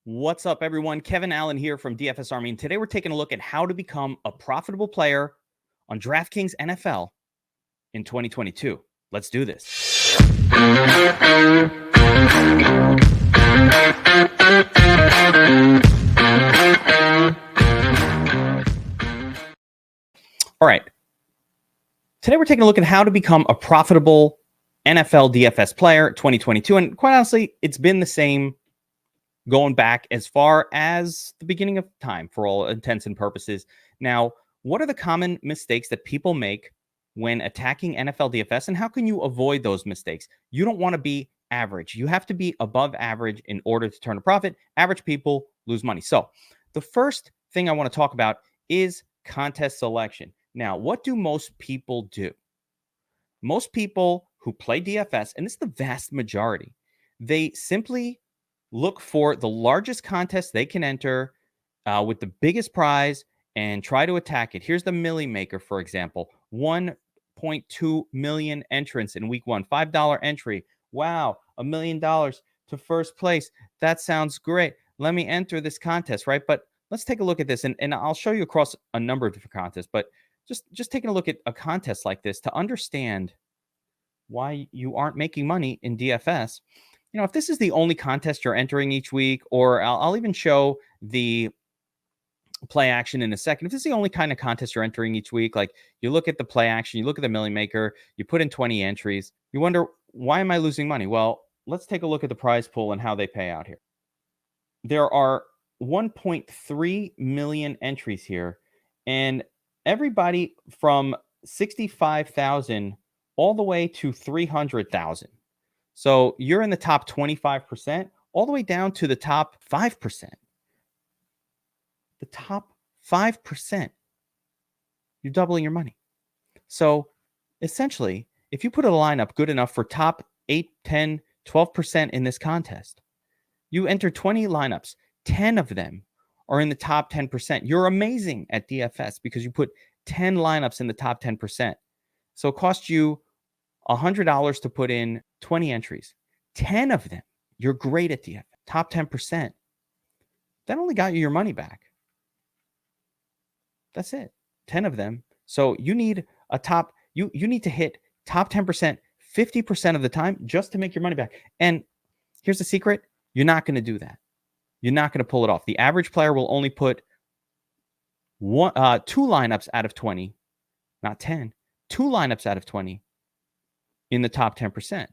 What's up, everyone? Kevin Allen here from DFS Army, and today we're taking a look at how to become a profitable player on Draftkings NFL in 2022. Let's do this. All right. Today we're taking a look at how to become a profitable NFL DFS player 2022, and quite honestly, it's been the same going back as far as the beginning of time for all intents and purposes. Now, what are the common mistakes that people make when attacking NFL DFS, and how can you avoid those mistakes? You don't want to be average. You have to be above average in order to turn a profit. Average people lose money. So the first thing I want to talk about is contest selection. Now, what do most people do? Most people who play DFS, and this is the vast majority, they simply look for the largest contest they can enter with the biggest prize and try to attack it. Here's the Millie Maker, for example. 1.2 million entrants in week one. $5 entry. Wow, $1 million to first place. That sounds great. Let me enter this contest, right? But let's take a look at this, and I'll show you across a number of different contests. But just taking a look at a contest like this to understand why you aren't making money in DFS. You know, if this is the only contest you're entering each week, or I'll even show the play action in a second. If this is the only kind of contest you're entering each week, like you look at the play action, you look at the Millie Maker, you put in 20 entries, you wonder, why am I losing money? Well, let's take a look at the prize pool and how they pay out here. There are 1.3 million entries here, and everybody from 65,000 all the way to 300,000. So you're in the top 25%, all the way down to the top 5%. The top 5%, you're doubling your money. So essentially, if you put a lineup good enough for top 8, 10, 12% in this contest, you enter 20 lineups, 10 of them are in the top 10%. You're amazing at DFS because you put 10 lineups in the top 10%. So it costs you $100 to put in 20 entries. 10 of them, you're great at DFS. Top 10%. That only got you your money back. That's it. 10 of them. So you need a top, you need to hit top 10%, 50% of the time just to make your money back. And here's the secret. You're not going to do that. You're not going to pull it off. The average player will only put 2 lineups out of 20, not 10, 2 lineups out of 20 in the top 10%,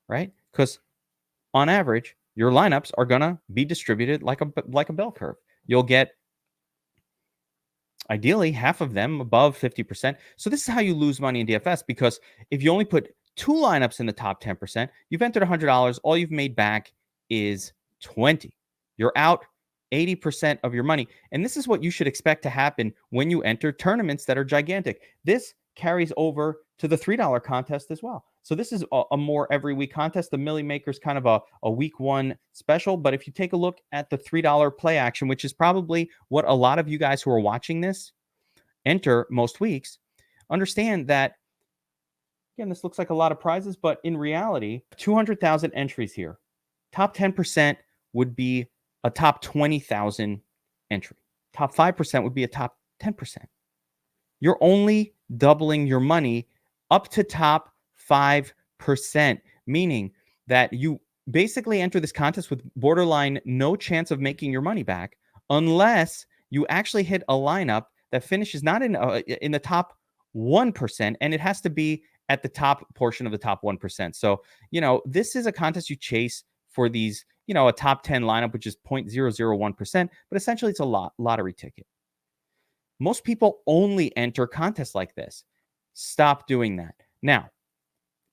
right? Because on average, your lineups are going to be distributed like a bell curve. You'll get ideally half of them above 50%. So this is how you lose money in DFS, because if you only put 2 lineups in the top 10%, you've entered $100. All you've made back is 20. You're out 80% of your money. And this is what you should expect to happen when you enter tournaments that are gigantic. This carries over to the $3 contest as well. So this is a more every week contest. The Millie Maker is kind of a week one special. But if you take a look at the $3 play action, which is probably what a lot of you guys who are watching this enter most weeks, understand that, again, this looks like a lot of prizes, but in reality, 200,000 entries here. Top 10% would be a top 20,000 entry. Top 5% would be a top 10%. You're only doubling your money up to top 5%, meaning that you basically enter this contest with borderline no chance of making your money back unless you actually hit a lineup that finishes not in the top 1%, and it has to be at the top portion of the top 1%. So, this is a contest you chase for these, a top 10 lineup, which is 0.001%, but essentially it's a lottery ticket. Most people only enter contests like this. Stop doing that. Now,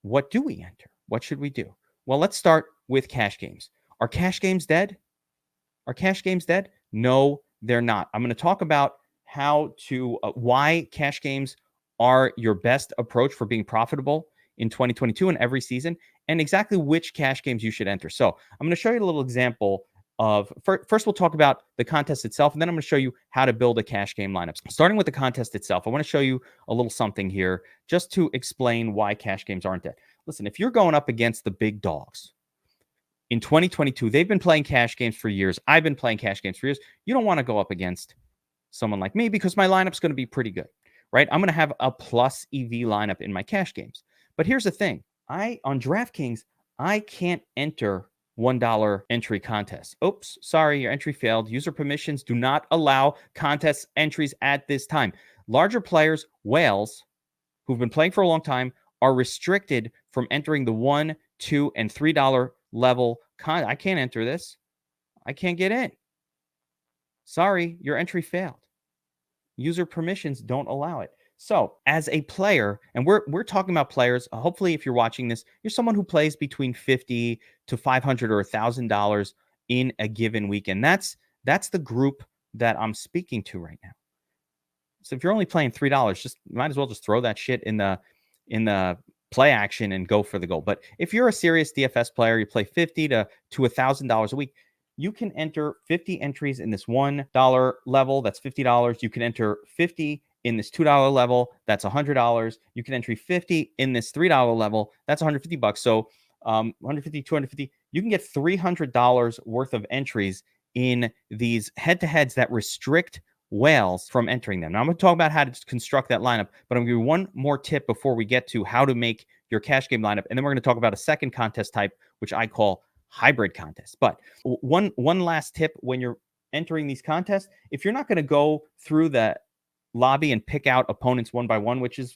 what do we enter? What should we do? Well, let's start with cash games. Are cash games dead? Are cash games dead? No, they're not. I'm going to talk about why cash games are your best approach for being profitable in 2022 and every season, and exactly which cash games you should enter. So I'm going to show you a little example of, first we'll talk about the contest itself, and then I'm going to show you how to build a cash game lineup. Starting with the contest itself, I want to show you a little something here just to explain why cash games aren't dead. Listen, if you're going up against the big dogs, in 2022. They've been playing cash games for years. I've been playing cash games for years. You don't want to go up against someone like me because my lineup's going to be pretty good, right? I'm going to have a plus EV lineup in my cash games. But here's the thing. On DraftKings, I can't enter $1 entry contests. Oops, sorry, your entry failed. User permissions do not allow contest entries at this time. Larger players, whales, who've been playing for a long time, are restricted from entering the $1, $2, and $3 level. I can't enter this. I can't get in. Sorry, your entry failed. User permissions don't allow it. So as a player, and we're talking about players, hopefully if you're watching this, you're someone who plays between $50 to $500 or $1,000 in a given weekend. That's the group that I'm speaking to right now. So if you're only playing $3, just might as well just throw that shit in the play action and go for the goal. But if you're a serious DFS player, you play $50 to $1,000 a week, you can enter 50 entries in this $1 level. That's $50. You can enter 50 in this $2 level. That's $100. You can enter 50 in this $3 level. That's $150. So 150, 250. You can get $300 worth of entries in these head-to-heads that restrict whales from entering them. Now I'm going to talk about how to construct that lineup, but I'm going to give you one more tip before we get to how to make your cash game lineup. And then we're going to talk about a second contest type, which I call hybrid contests. But one last tip when you're entering these contests, if you're not going to go through the lobby and pick out opponents one by one, which is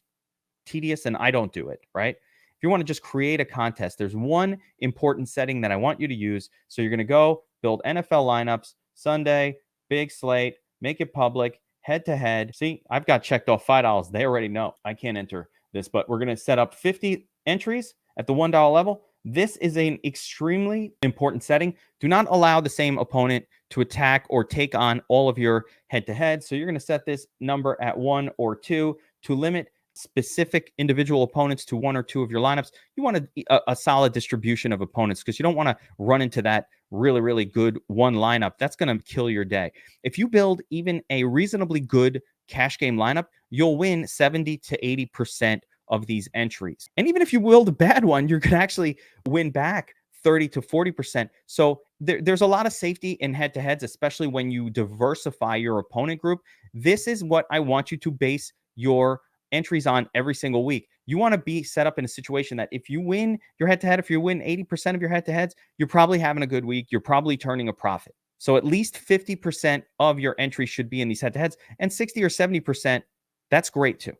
tedious and I don't do it, right? If you want to just create a contest, there's one important setting that I want you to use. So you're going to go build NFL lineups, Sunday, big slate, make it public, head to head. See, I've got checked off $5. They already know I can't enter this, but we're going to set up 50 entries at the $1 level. This is an extremely important setting. Do not allow the same opponent to attack or take on all of your head-to-head. So you're going to set this number at 1 or 2 to limit specific individual opponents to 1 or 2 of your lineups. You want a solid distribution of opponents because you don't want to run into that really, really good one lineup. That's going to kill your day. If you build even a reasonably good cash game lineup, you'll win 70 to 80% of these entries. And even if you build a bad one, you're going to actually win back 30 to 40%. So there's a lot of safety in head-to-heads, especially when you diversify your opponent group. This is what I want you to base your entries on every single week. You want to be set up in a situation that if you win your head-to-head, if you win 80% of your head-to-heads, you're probably having a good week. You're probably turning a profit. So at least 50% of your entries should be in these head-to-heads, and 60 or 70%, that's great too.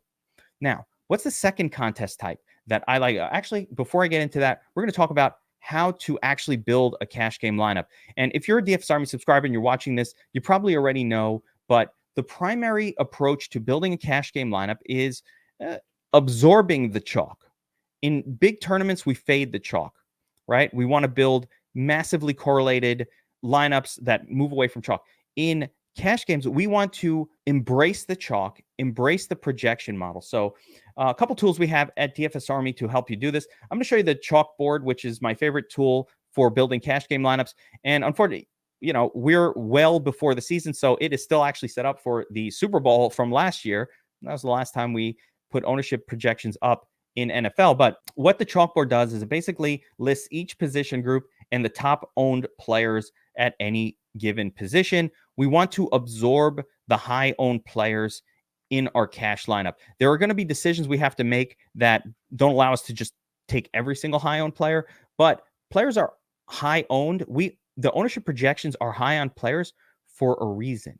Now, what's the second contest type that I like? Actually, before I get into that, we're going to talk about how to actually build a cash game lineup. And if you're a DFS Army subscriber and you're watching this, you probably already know, but the primary approach to building a cash game lineup is absorbing the chalk. In big tournaments, we fade the chalk, right? We want to build massively correlated lineups that move away from chalk. In cash games, we want to embrace the chalk, embrace the projection model. So a couple tools we have at DFS Army to help you do this. I'm going to show you the chalkboard, which is my favorite tool for building cash game lineups. And unfortunately, we're well before the season, so it is still actually set up for the Super Bowl from last year. That was the last time we put ownership projections up in NFL. But what the chalkboard does is it basically lists each position group and the top owned players at any given position. We want to absorb the high owned players in our cash lineup. There are going to be decisions we have to make that don't allow us to just take every single high owned player, but players are high owned. The ownership projections are high on players for a reason,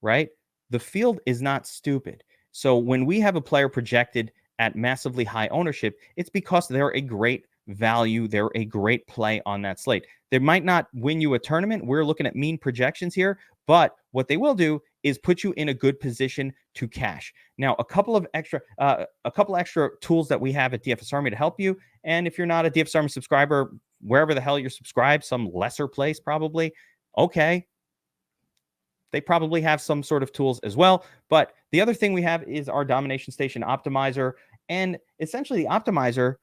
right? The field is not stupid. So when we have a player projected at massively high ownership, it's because they're a great value. They're a great play on that slate. They might not win you a tournament. We're looking at mean projections here, but what they will do is put you in a good position to cash. Now, a couple extra tools that we have at DFS Army to help you. And if you're not a DFS Army subscriber, wherever the hell you're subscribed, some lesser place probably, okay, they probably have some sort of tools as well. But the other thing we have is our Domination Station Optimizer. And essentially the optimizer,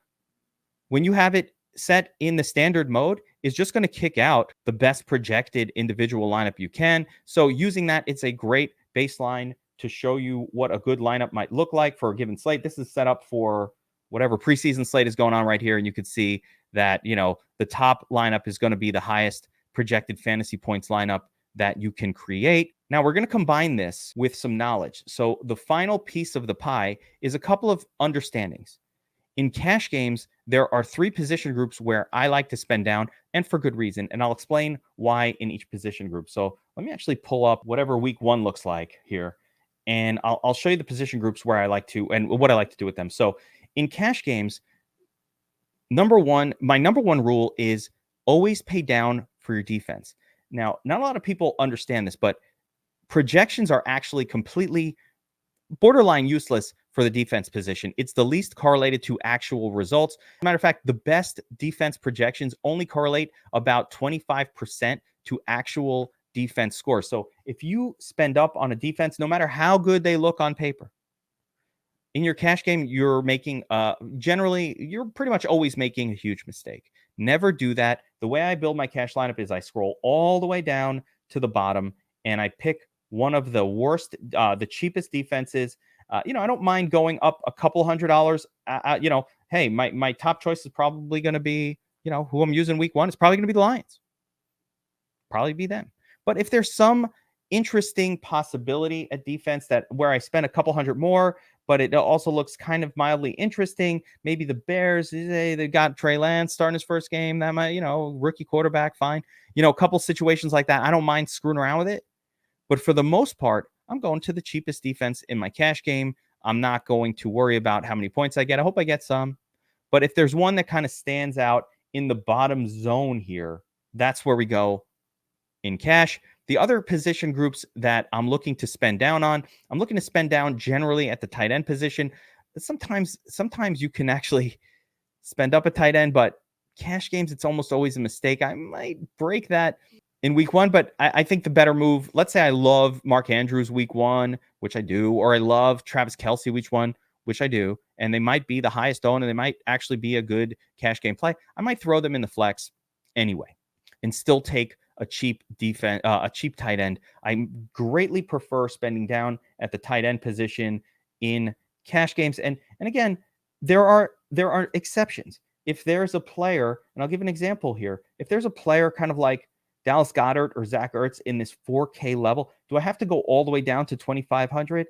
when you have it set in the standard mode, is just going to kick out the best projected individual lineup you can. So using that, it's a great baseline to show you what a good lineup might look like for a given slate. This is set up for whatever preseason slate is going on right here. And you could see that, the top lineup is going to be the highest projected fantasy points lineup that you can create. Now we're going to combine this with some knowledge. So the final piece of the pie is a couple of understandings. In cash games, there are 3 position groups where I like to spend down, and for good reason. And I'll explain why in each position group. So let me actually pull up whatever week 1 looks like here. And I'll show you the position groups where I like to, and what I like to do with them. So in cash games, my number one rule is always pay down for your defense. Now, not a lot of people understand this, but projections are actually completely borderline useless for the defense position. It's the least correlated to actual results. Matter of fact, the best defense projections only correlate about 25% to actual defense scores. So if you spend up on a defense, no matter how good they look on paper, in your cash game, you're making, you're pretty much always making a huge mistake. Never do that. The way I build my cash lineup is I scroll all the way down to the bottom and I pick one of the worst, the cheapest defenses. I don't mind going up a couple $100. Hey, my top choice is probably going to be, who I'm using week 1. It's probably going to be the Lions. Probably be them. But if there's some interesting possibility at defense where I spend a couple hundred more, but it also looks kind of mildly interesting. Maybe the Bears, they got Trey Lance starting his first game. That might, rookie quarterback, fine. A couple situations like that. I don't mind screwing around with it. But for the most part, I'm going to the cheapest defense in my cash game. I'm not going to worry about how many points I get. I hope I get some. But if there's one that kind of stands out in the bottom zone here, that's where we go in cash. The other position groups that I'm looking to spend down on, I'm looking to spend down generally at the tight end position. Sometimes you can actually spend up a tight end, but cash games, it's almost always a mistake. I might break that in week 1, but I think the better move, let's say I love Mark Andrews week 1, which I do, or I love Travis Kelce week 1, which I do, and they might be the highest owned and they might actually be a good cash game play. I might throw them in the flex anyway and still take a cheap tight end. I greatly prefer spending down at the tight end position in cash games. And again, there are exceptions. If there's a player, and I'll give an example here, if there's a player kind of like Dallas Goedert or Zach Ertz in this 4K level, do I have to go all the way down to 2,500?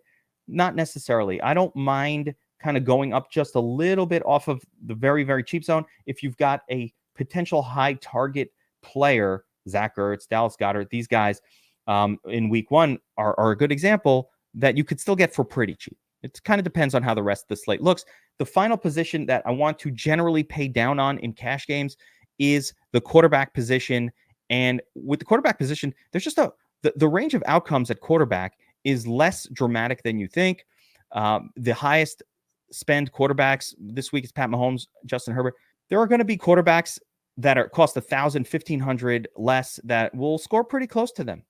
Not necessarily. I don't mind kind of going up just a little bit off of the very, very cheap zone if you've got a potential high target player. Zach Ertz, Dallas Goedert, these guys in week 1 are a good example that you could still get for pretty cheap. It kind of depends on how the rest of the slate looks. The final position that I want to generally pay down on in cash games is the quarterback position. And with the quarterback position, there's just the range of outcomes at quarterback is less dramatic than you think. The highest spend quarterbacks this week is Pat Mahomes, Justin Herbert. There are going to be quarterbacks that cost $1,000, $1,500 less that will score pretty close to them.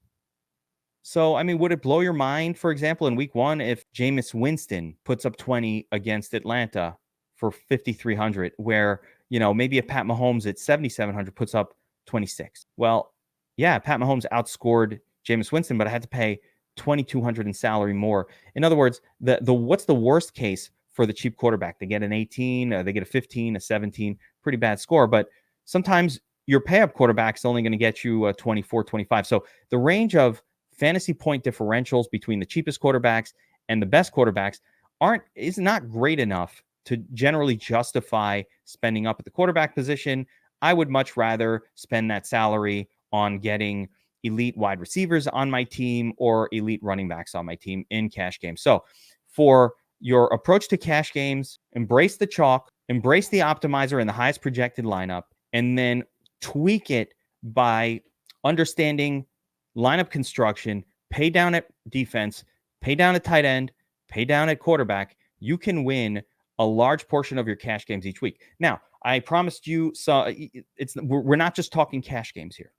So, I mean, would it blow your mind, for example, in week 1, if Jameis Winston puts up 20 against Atlanta for 5,300, where, maybe if Pat Mahomes at 7,700 puts up 26? Well, yeah, Pat Mahomes outscored Jameis Winston, but I had to pay $2,200 in salary more. In other words, what's the worst case for the cheap quarterback? They get an 18, they get a 15, a 17, pretty bad score, but sometimes your pay-up quarterback is only going to get you 24, 25. So the range of fantasy point differentials between the cheapest quarterbacks and the best quarterbacks is not great enough to generally justify spending up at the quarterback position. I would much rather spend that salary on getting elite wide receivers on my team or elite running backs on my team in cash games. So for your approach to cash games, embrace the chalk, embrace the optimizer and the highest projected lineup, and then tweak it by understanding lineup construction, pay down at defense, pay down at tight end, pay down at quarterback. You can win a large portion of your cash games each week. Now, I promised you, so we're not just talking cash games here.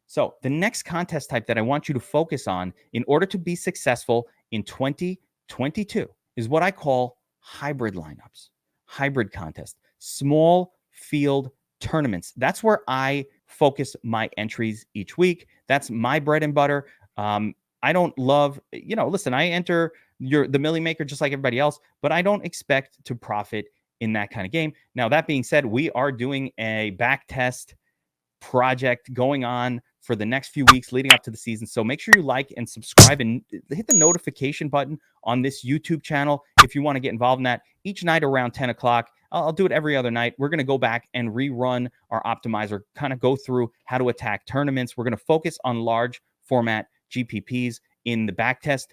So the next contest type that I want you to focus on in order to be successful in 2022 is what I call hybrid lineups, hybrid contest, small field tournaments. That's where I focus my entries each week. That's my bread and butter. I don't love, listen, I enter the Millie Maker just like everybody else, but I don't expect to profit in that kind of game. Now, that being said, we are doing a back test project going on for the next few weeks leading up to the season. So make sure you like and subscribe and hit the notification button on this YouTube channel if you want to get involved in that. Each night around 10 o'clock, I'll do it every other night. We're going to go back and rerun our optimizer, kind of go through how to attack tournaments. We're going to focus on large format GPPs in the backtest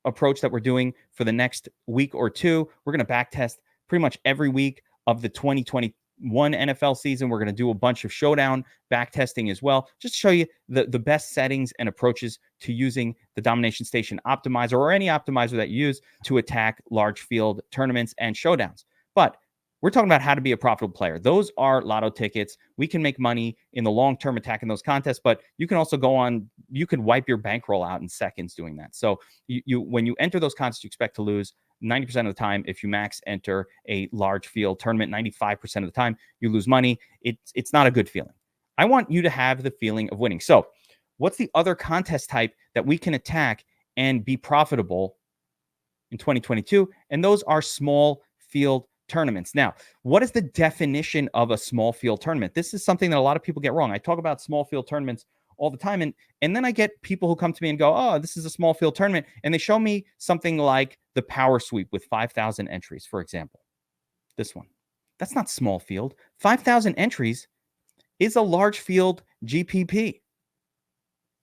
approach that we're doing for the next week or two. We're going to backtest pretty much every week of the 2021 NFL season. We're going to do a bunch of showdown backtesting as well, just to show you the best settings and approaches to using the Domination Station optimizer or any optimizer that you use to attack large field tournaments and showdowns. But we're talking about how to be a profitable player. Those are lotto tickets. We can make money in the long term attacking those contests, but you can also go on, you could wipe your bankroll out in seconds doing that. So when you enter those contests, you expect to lose 90% of the time. If you max enter a large field tournament, 95% of the time you lose money. It's not a good feeling. I want you to have the feeling of winning. So what's the other contest type that we can attack and be profitable in 2022? And those are small field tournaments. Now, what is the definition of a small field tournament? This is something that a lot of people get wrong. I talk about small field tournaments all the time. And then I get people who come to me and go, oh, this is a small field tournament. And they show me something like the Power Sweep with 5,000 entries, for example. This one. That's not small field. 5,000 entries is a large field GPP.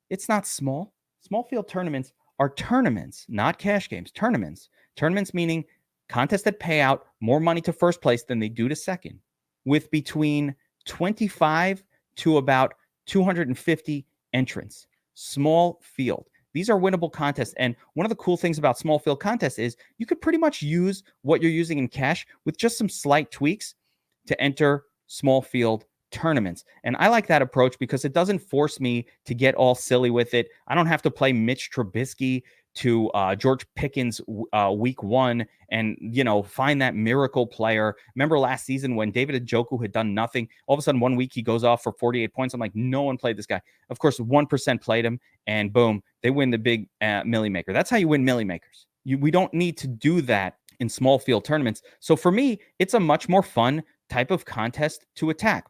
It's not small. Small field tournaments are tournaments, not cash games. Tournaments. Tournaments meaning contests that pay out more money to first place than they do to second, with between 25 to about 250 entrants. Small field. These are winnable contests. And one of the cool things about small field contests is you could pretty much use what you're using in cash with just some slight tweaks to enter small field tournaments. And I like that approach because it doesn't force me to get all silly with it. I don't have to play Mitch Trubisky to George Pickens week one and, find that miracle player. Remember last season when David Njoku had done nothing? All of a sudden, 1 week he goes off for 48 points. I'm like, no one played this guy. Of course, 1% played him, and boom, they win the big Millie Maker. That's how you win Millie Makers. We don't need to do that in small field tournaments. So for me, it's a much more fun type of contest to attack.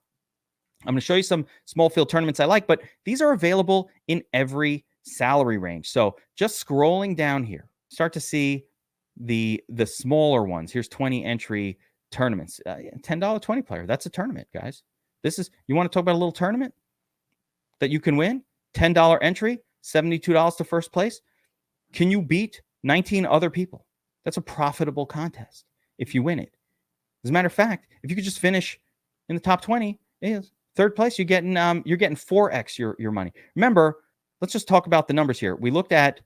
I'm going to show you some small field tournaments I like, but these are available in every salary range. So just scrolling down here, start to see the smaller ones. Here's 20 entry tournaments. $10 20 player. That's a tournament, guys. You want to talk about a little tournament that you can win? $10 entry, $72 to first place. Can you beat 19 other people? That's a profitable contest if you win it. As a matter of fact, if you could just finish in the top 20, third place, you're getting 4x your money. Remember, let's just talk about the numbers here. We looked at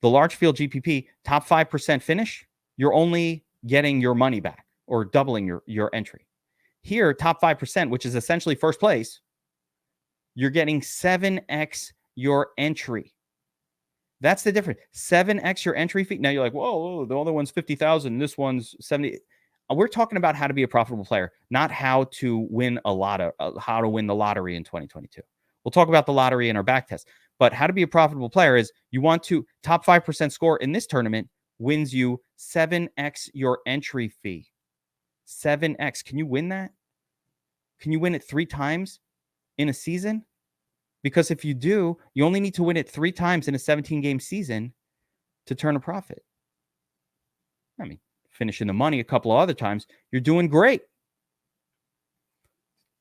the large field GPP, top 5% finish. You're only getting your money back or doubling your entry. Here, top 5%, which is essentially first place, you're getting 7x your entry. That's the difference. 7x your entry fee. Now you're like, whoa, the other one's 50,000. This one's 70. We're talking about how to be a profitable player, not how to win how to win the lottery in 2022. We'll talk about the lottery in our back test. But how to be a profitable player is you want to top 5% score in this tournament wins you 7x your entry fee. 7x. Can you win that? Can you win it 3 times in a season? Because if you do, you only need to win it 3 times in a 17-game season to turn a profit. I mean, finishing the money a couple of other times, you're doing great.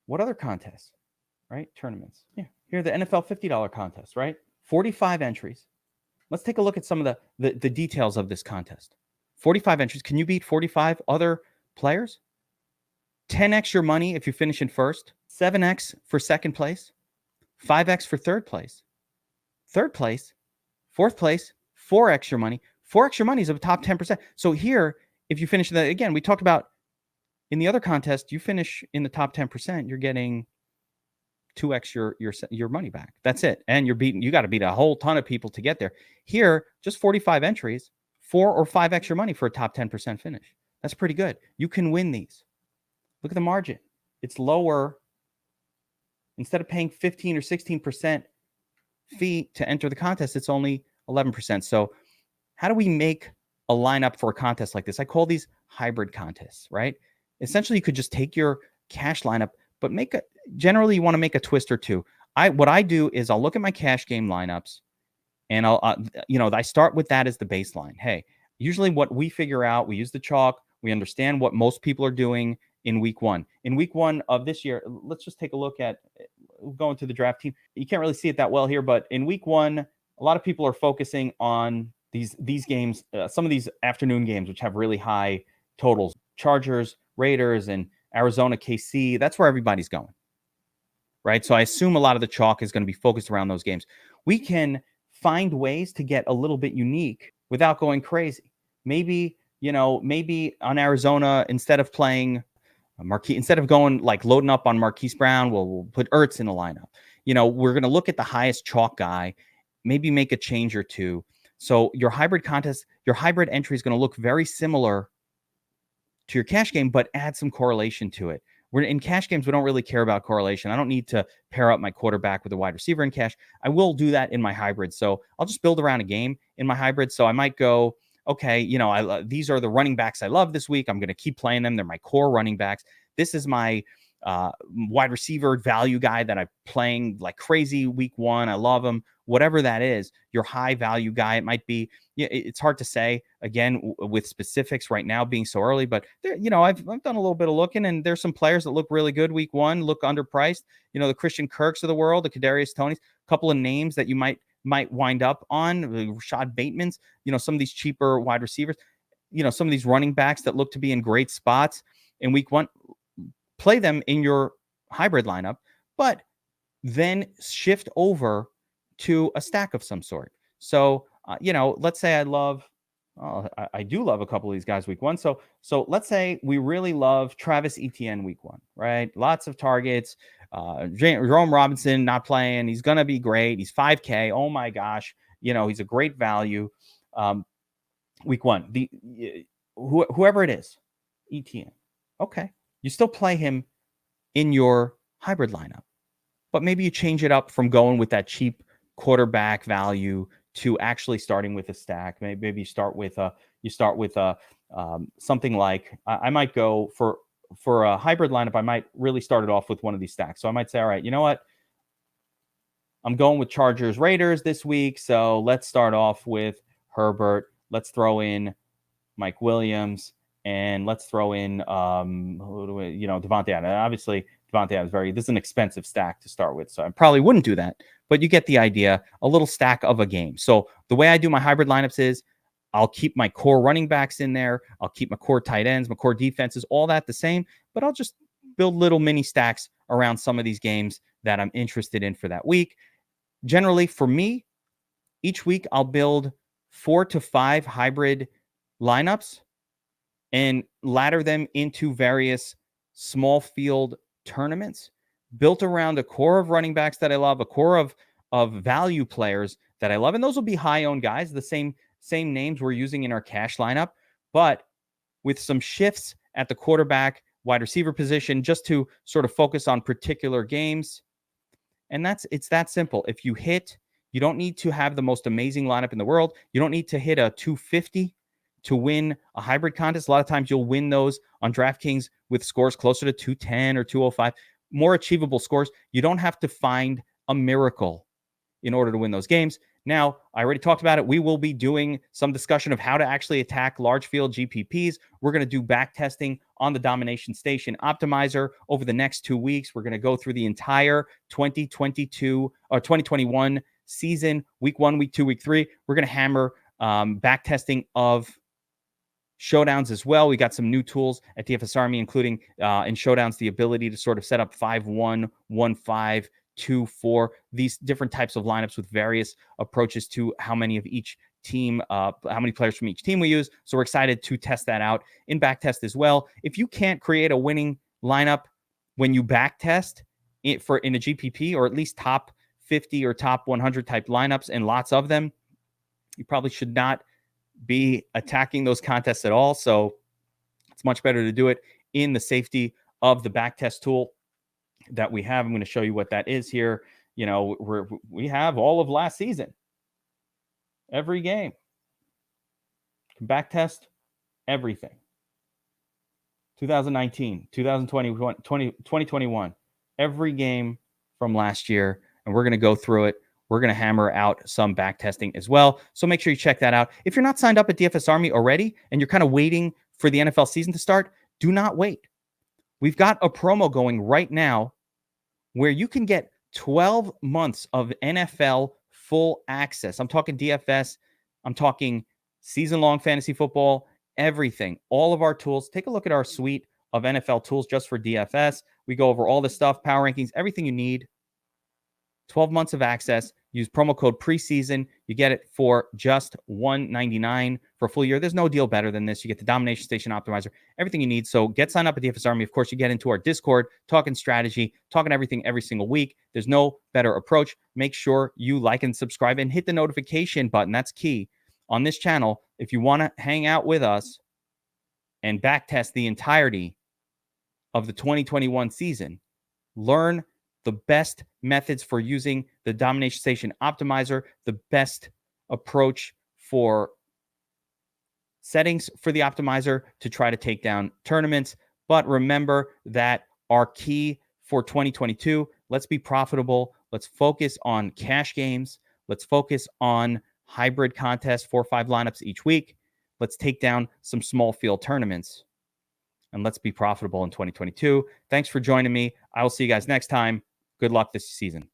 What other contests? Right? Tournaments. Yeah. Here are the NFL $50 contest, right? 45 entries. Let's take a look at some of the details of this contest. 45 entries. Can you beat 45 other players? 10x your money if you finish in first. 7x for second place. 5x for third place. Third place. Fourth place. 4x your money. 4x your money is a top 10%. So here, if you finish that, again, we talked about in the other contest, you finish in the top 10%, you're getting 2x your money back. That's it. And you got to beat a whole ton of people to get there. Here, just 45 entries, 4 or 5x your money for a top 10% finish. That's pretty good. You can win these. Look at the margin. It's lower. Instead of paying 15 or 16% fee to enter the contest, it's only 11%. So how do we make a lineup for a contest like this? I call these hybrid contests, right? essentially you could just take your cash lineup, but generally you want to make a twist or two. What I do is I'll look at my cash game lineups, and I start with that as the baseline. Hey, usually what we figure out, we use the chalk, we understand what most people are doing in week one. In week one of this year, let's just take a look at going to the draft team. You can't really see it that well here, but in week one, a lot of people are focusing on these games, some of these afternoon games, which have really high totals. Chargers, Raiders, and Arizona, KC. That's where everybody's going, right? So I assume a lot of the chalk is going to be focused around those games. We can find ways to get a little bit unique without going crazy. Maybe on Arizona, instead of playing instead of going like loading up on Marquise Brown, we'll put Ertz in the lineup. We're going to look at the highest chalk guy, maybe make a change or two. So your hybrid entry is going to look very similar to your cash game, but add some correlation to it. We're in cash games, we don't really care about correlation. I don't need to pair up my quarterback with a wide receiver in cash. I will do that in my hybrid. So I'll just build around a game in my hybrid. So I might go, okay, these are the running backs I love this week. I'm going to keep playing them. They're my core running backs. This is my wide receiver value guy that I'm playing like crazy week one. I love him. Whatever that is, your high value guy, it might be. It's hard to say again with specifics right now being so early, but I've done a little bit of looking, and there's some players that look really good week one, look underpriced. The Christian Kirks of the world, the Kadarius Tonys, a couple of names that you might wind up on, Rashad Bateman's, some of these cheaper wide receivers, some of these running backs that look to be in great spots in week one. Play them in your hybrid lineup, but then shift over to a stack of some sort. So, let's say I do love a couple of these guys week one. So let's say we really love Travis Etienne week one, right? Lots of targets. Jerome Robinson not playing. He's going to be great. He's 5K. Oh my gosh. He's a great value. Week one, whoever it is, Etienne. Okay. You still play him in your hybrid lineup, but maybe you change it up from going with that cheap quarterback value to actually starting with a stack. Maybe you start with something like I might go for a hybrid lineup. I might really start it off with one of these stacks. So I might say, all right, you know what? I'm going with Chargers Raiders this week. So let's start off with Herbert. Let's throw in Mike Williams, and let's throw in Devontae Adams. Obviously, Devontae Adams this is an expensive stack to start with, so I probably wouldn't do that. But you get the idea, a little stack of a game. So the way I do my hybrid lineups is I'll keep my core running backs in there. I'll keep my core tight ends, my core defenses, all that the same. But I'll just build little mini stacks around some of these games that I'm interested in for that week. Generally, for me, each week I'll build 4 to 5 hybrid lineups and ladder them into various small field tournaments built around a core of running backs that I love, a core of value players that I love. And those will be high-owned guys, the same names we're using in our cash lineup, but with some shifts at the quarterback, wide receiver position, just to sort of focus on particular games. And it's that simple. If you hit, you don't need to have the most amazing lineup in the world. You don't need to hit a 250 to win a hybrid contest. A lot of times you'll win those on DraftKings with scores closer to 210 or 205, more achievable scores. You don't have to find a miracle in order to win those games. Now, I already talked about it. We will be doing some discussion of how to actually attack large field GPPs. We're going to do back testing on the Domination Station Optimizer over the next 2 weeks. We're going to go through the entire 2022 or 2021 season, week 1, week 2, week 3. We're going to hammer back testing of showdowns as well. We got some new tools at DFS Army, including in showdowns, the ability to sort of set up 5-1, 1-5, 2-4, these different types of lineups with various approaches to how many of each team, how many players from each team we use. So we're excited to test that out in back test as well. If you can't create a winning lineup when you back test in a GPP, or at least top 50 or top 100 type lineups and lots of them, you probably should not be attacking those contests at all. So it's much better to do it in the safety of the backtest tool that we have. I'm going to show you what that is here. You know, we have all of last season, every game, can backtest everything 2019, 2020, 2021, every game from last year, and we're going to go through it. We're going to hammer out some back testing as well. So make sure you check that out. If you're not signed up at DFS Army already and you're kind of waiting for the NFL season to start, do not wait. We've got a promo going right now where you can get 12 months of NFL full access. I'm talking DFS. I'm talking season-long fantasy football, everything, all of our tools. Take a look at our suite of NFL tools just for DFS. We go over all the stuff, power rankings, everything you need. 12 months of access. Use promo code preseason. You get it for just $199 for a full year. There's no deal better than this. You get the Domination Station Optimizer, everything you need. So get signed up at DFS Army. Of course, you get into our Discord, talking strategy, talking everything every single week. There's no better approach. Make sure you like and subscribe and hit the notification button. That's key on this channel. If you want to hang out with us and backtest the entirety of the 2021 season, learn the best methods for using the Domination Station Optimizer, the best approach for settings for the optimizer to try to take down tournaments. But remember that our key for 2022, let's be profitable. Let's focus on cash games. Let's focus on hybrid contests, 4 or 5 lineups each week. Let's take down some small field tournaments. And let's be profitable in 2022. Thanks for joining me. I will see you guys next time. Good luck this season.